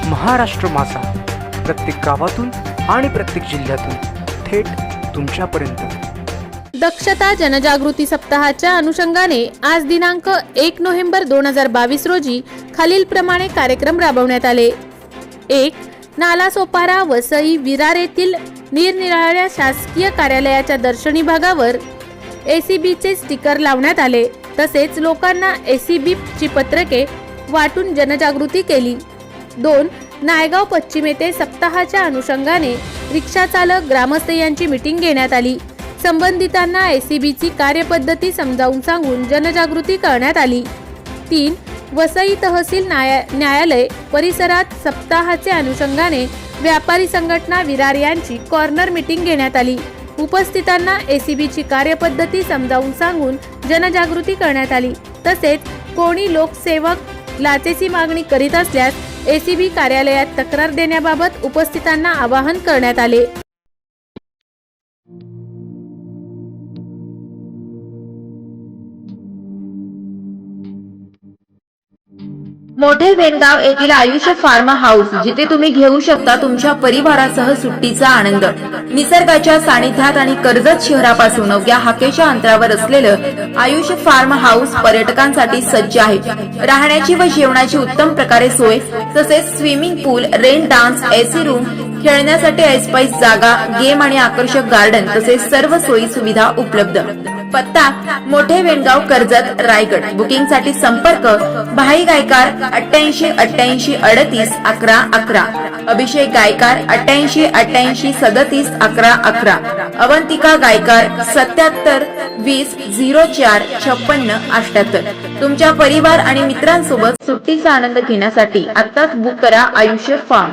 महाराष्ट्र मासा प्रत्येक गावातून आणि प्रत्येक जिल्ह्यातून थेट तुमच्यापर्यंत। दक्षता जनजागृती सप्ताहाच्या अनुषंगाने आज दिनांक 1 नोव्हेंबर 2022 रोजी खालीलप्रमाणे कार्यक्रम राबवण्यात आले। 1. नालासोपारा वसई विरार येथील निरनिराळ्या शासकीय कार्यालयाच्या दर्शनी भागावर एसीबीचे स्टिकर लावण्यात आले। तसेच लोकांना एसीबी ची पत्रके वाटून जनजागृती केली। 2. नायगाव पश्चिम येथे सप्ताहाच्या अनुषंगाने रिक्षा चालक ग्रामस्थ यांची मीटिंग घेण्यात आली। संबंधितांना एसीबीची कार्यपद्धती समजावून सांगून जनजागृती करण्यात आली। 3. वसई तहसील न्यायालय परिसरात सप्ताहाचे अनुषंगाने व्यापारी संघटना विरार यांची कॉर्नर मीटिंग घेण्यात आली। उपस्थितांना एसीबीची कार्यपद्धती समजावून सांगून जनजागृती करण्यात आली। तसेच कोणी लोकसेवक लाचेची मागणी करीत असल्यास एसीबी कार्यालयात तक्रार देण्याबाबत उपस्थितांना आवाहन करण्यात आले। मोठे वेणगाव येथील आयुष्य फार्म हाऊस, जिथे तुम्ही घेऊ शकता तुमच्या परिवारासह सुट्टीचा आनंद। निसर्गाच्या सानिध्यात आणि कर्जत शहरापासून अवघ्या हाकेच्या अंतरावर असलेलं आयुष्य फार्म हाऊस पर्यटकांसाठी सज्ज आहे। राहण्याची व जेवणाची उत्तम प्रकारे सोय, तसेच स्विमिंग पूल, रेन डान्स, एसी रूम, खेळण्यासाठी ऐसपैस जागा, गेम आणि आकर्षक गार्डन तसेच सर्व सोयी सुविधा उपलब्ध। पत्ता मोठे वेणगाव, कर्जत, रायगड। बुकिंग साठी संपर्क भाई गायकार 88 88 38 11 11, अभिषेक गायकार 88 88 37 11 11, अवंतिका गायकार 77 20 04 56 78। तुमच्या परिवार आणि मित्रांसोबत सुट्टीचा आनंद घेण्यासाठी आत्ताच बुक करा आयुष्य फार्म।